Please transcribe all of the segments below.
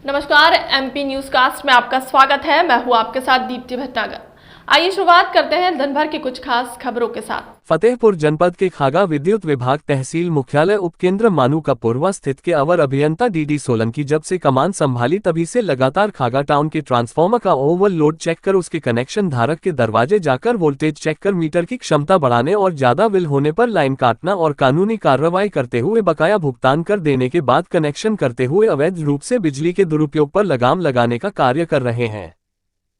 नमस्कार, MP news cast में आपका स्वागत है। मैं हूं आपके साथ दीप्ति भटनागर। आइए शुरुआत करते हैं दिन भर की कुछ खास खबरों के साथ। फतेहपुर जनपद के खागा विद्युत विभाग तहसील मुख्यालय उपकेंद्र मानू का पूर्वा स्थित के अवर अभियंता डीडी सोलंकी जब से कमान संभाली तभी से लगातार खागा टाउन के ट्रांसफार्मर का ओवरलोड चेक कर उसके कनेक्शन धारक के दरवाजे जाकर वोल्टेज चेक कर मीटर की क्षमता बढ़ाने और ज्यादा बिल होने पर लाइन काटना और कानूनी कार्रवाई करते हुए बकाया भुगतान कर देने के बाद कनेक्शन करते हुए अवैध रूप से बिजली के दुरुपयोग पर लगाम लगाने का कार्य कर रहे हैं।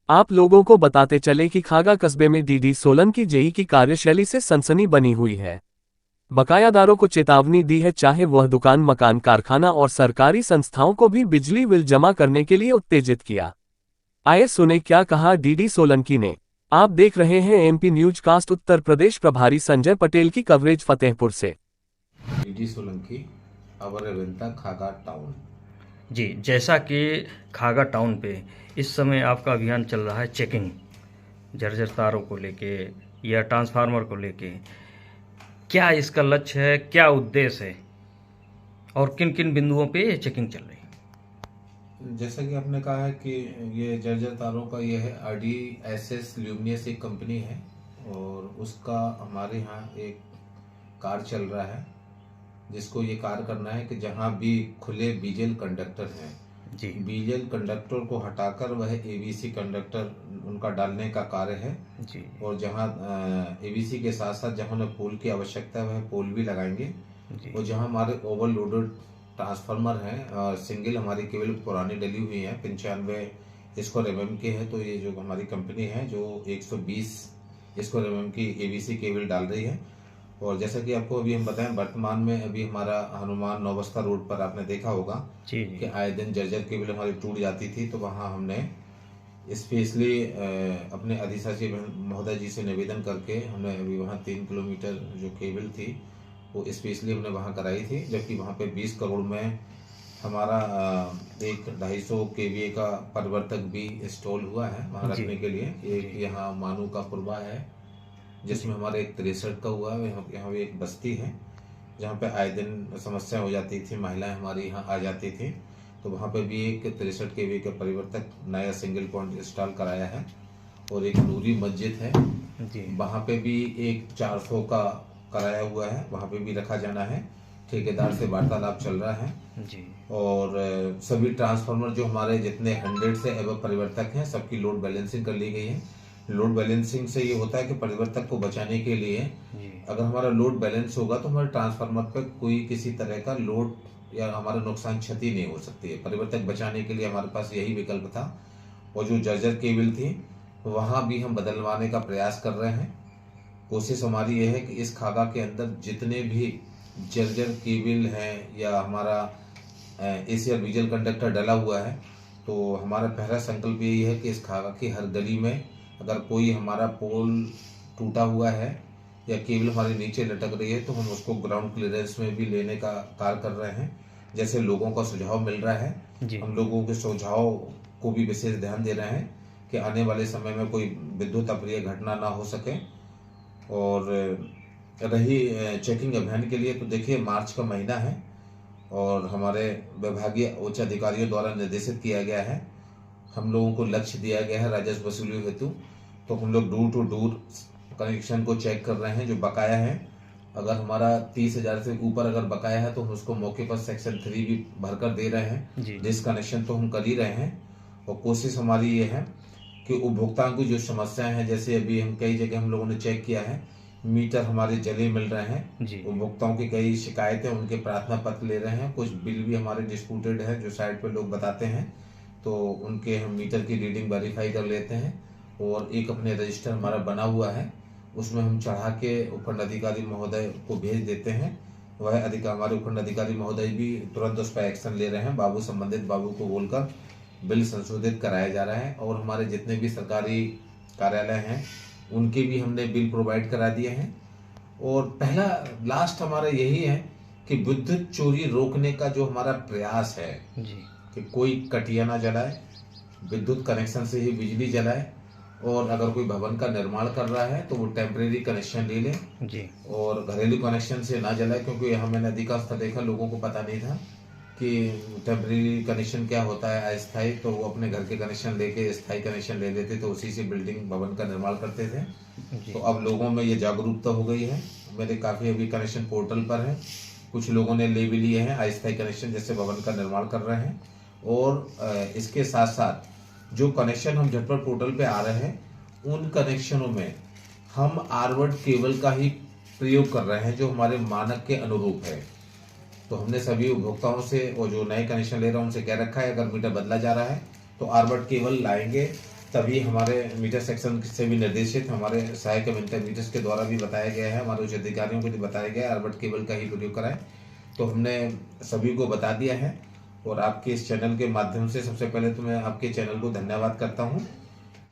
आप लोगों को बताते चले कि खागा कस्बे में डीडी सोलंकी जेई की कार्यशैली से सनसनी बनी हुई है। बकायादारों को चेतावनी दी है, चाहे वह दुकान, मकान, कारखाना और सरकारी संस्थाओं को भी बिजली बिल जमा करने के लिए उत्तेजित किया। आइए सुने क्या कहा डीडी सोलंकी ने। आप देख रहे हैं MP news cast. Uttar Pradesh प्रभारी संजय पटेल की कवरेज फतेहपुर से। डीडी सोलंकी, अवर अभियंता, खागा टाउन। जी, जैसा कि खागा टाउन पे इस समय आपका अभियान चल रहा है चेकिंग, जर्जर तारों को लेके या ट्रांसफार्मर को लेके, क्या इसका लक्ष्य है, क्या उद्देश्य है और किन किन बिंदुओं पे ये चेकिंग चल रही है? जैसा कि आपने कहा है कि ये जर्जर तारों का ये है RDSS ल्यूमिनियस एक कंपनी है और उसका हमारे यहाँ एक कार्य चल रहा है जिसको ये कार्य करना है कि जहाँ भी खुले बीजल कंडक्टर हैं जी, बीजल कंडक्टर को हटाकर वह ABC कंडक्टर उनका डालने का कार्य है जी, और जहाँ ABC के साथ साथ जहाँ उन्हें पोल की आवश्यकता है वह पोल भी लगाएंगे जी, और जहाँ हमारे ओवरलोडेड ट्रांसफार्मर हैं, सिंगल हमारी केवल पुरानी डली हुई है 95 स्क्वायर mm के है, तो ये जो हमारी कंपनी है जो 120 स्क्वायर mm की ABC केबल डाल रही है। और जैसा कि आपको अभी हम बताएं, वर्तमान में अभी हमारा हनुमान नौबस्ता रोड पर आपने देखा होगा जी, कि आए दिन जर्जर केबल हमारी टूट जाती थी, तो वहाँ हमने स्पेशली अपने अधिशासी महोदय जी से निवेदन करके हमने अभी वहाँ 3 किलोमीटर जो केबल थी वो स्पेशली हमने वहाँ कराई थी, जबकि वहाँ पे 20 करोड़ में हमारा एक 250 kVA का परिवर्तक भी इंस्टॉल हुआ है वहाँ रखने के लिए। एक यहाँ मानू का पूर्वा है जिसमें हमारे एक 63 का हुआ है। यहाँ भी एक बस्ती है जहाँ पे आए दिन समस्या हो जाती थी, महिलाएं हमारी यहाँ आ जाती थी, तो वहाँ पे भी एक 63 kVA का परिवर्तक नया सिंगल पॉइंट इंस्टॉल कराया है। और एक नूरी मस्जिद है जी, वहाँ पे भी एक 400 का कराया हुआ है, वहाँ पे भी रखा जाना है। ठेकेदार से वार्तालाप चल रहा है जी, और सभी ट्रांसफार्मर जो हमारे जितने 100 से एवं परिवर्तक हैं सबकी लोड बैलेंसिंग कर ली गई है। लोड बैलेंसिंग से ये होता है कि परिवर्तक को बचाने के लिए अगर हमारा लोड बैलेंस होगा तो हमारे ट्रांसफार्मर पर कोई किसी तरह का लोड या हमारा नुकसान क्षति नहीं हो सकती है। परिवर्तक बचाने के लिए हमारे पास यही विकल्प था। और जो जर्जर केबल थी वहाँ भी हम बदलवाने का प्रयास कर रहे हैं। कोशिश हमारी यह है कि इस खागा के अंदर जितने भी जर्जर केबल हैं या हमारा एशियर बीजल कंडक्टर डला हुआ है, तो हमारा पहला संकल्प यही है कि इस खागा की हर गली में अगर कोई हमारा पोल टूटा हुआ है या केबल हमारे नीचे लटक रही है तो हम उसको ग्राउंड क्लियरेंस में भी लेने का कार्य कर रहे हैं। जैसे लोगों का सुझाव मिल रहा है, हम लोगों के सुझाव को भी विशेष ध्यान दे रहे हैं कि आने वाले समय में कोई विद्युत अप्रिय घटना ना हो सके। और रही चेकिंग अभियान के लिए, तो देखिए मार्च का महीना है और हमारे विभागीय उच्च अधिकारियों द्वारा निर्देशित किया गया है, हम लोगों को लक्ष्य दिया गया है राजस्व वसूली हेतु, तो हम लोग डोर टू डोर कनेक्शन को चेक कर रहे हैं जो बकाया है। अगर हमारा 30,000 से ऊपर अगर बकाया है तो हम उसको मौके पर सेक्शन 3 भी भरकर दे रहे हैं। डिसकनेक्शन तो हम कर ही रहे हैं और कोशिश हमारी ये है कि उपभोक्ताओं की जो समस्याएं हैं, जैसे अभी हम कई जगह हम लोगों ने चेक किया है मीटर हमारे जले मिल रहे हैं, उपभोक्ताओं की कई शिकायतें, उनके प्रार्थना पत्र ले रहे हैं, कुछ बिल भी हमारे डिस्प्यूटेड है जो साइट पे लोग बताते हैं, तो उनके हम मीटर की रीडिंग वेरीफाई कर लेते हैं और एक अपने रजिस्टर हमारा बना हुआ है उसमें हम चढ़ा के उपखंड अधिकारी महोदय को भेज देते हैं। वह हमारे उपखंड अधिकारी महोदय भी तुरंत उस पर एक्शन ले रहे हैं, संबंधित बाबू को बोलकर बिल संशोधित कराया जा रहा है। और हमारे जितने भी सरकारी कार्यालय हैं उनके भी हमने बिल प्रोवाइड करा दिए हैं। और पहला लास्ट हमारा यही है कि विद्युत चोरी रोकने का जो हमारा प्रयास है कि कोई कटिया ना जलाए, विद्युत कनेक्शन से ही बिजली जलाए, और अगर कोई भवन का निर्माण कर रहा है तो वो टेम्परेरी कनेक्शन ले ले और घरेलू कनेक्शन से ना जलाए, क्योंकि यहाँ मैंने अधिकांश देखा लोगों को पता नहीं था कि टेम्परेरी कनेक्शन क्या होता है, अस्थायी, तो वो अपने घर के कनेक्शन लेके स्थायी कनेक्शन ले लेते तो उसी से बिल्डिंग भवन का निर्माण करते थे। जी। तो अब लोगों में ये जागरूकता हो गई है। मेरे काफ़ी अभी कनेक्शन पोर्टल पर है, कुछ लोगों ने ले भी लिए हैं अस्थायी कनेक्शन, जैसे भवन का निर्माण कर रहे हैं। और इसके साथ साथ जो कनेक्शन हम झटपट पोर्टल पे आ रहे हैं, उन कनेक्शनों में हम आरवर्ड केबल का ही प्रयोग कर रहे हैं, जो हमारे मानक के अनुरूप है। तो हमने सभी उपभोक्ताओं से और जो नए कनेक्शन ले रहे हैं उनसे कह रखा है, अगर मीटर बदला जा रहा है तो आरवर्ड केबल लाएंगे, तभी हमारे मीटर सेक्शन से भी निर्देशित हमारे सहायक मीटर्स के द्वारा भी बताया गया है, हमारे उच्च अधिकारियों को भी बताया गया है आरवर्ड केबल का ही प्रयोग कराएं। तो हमने सभी को बता दिया है। और आपके इस चैनल के माध्यम से सबसे पहले तो मैं आपके चैनल को धन्यवाद करता हूँ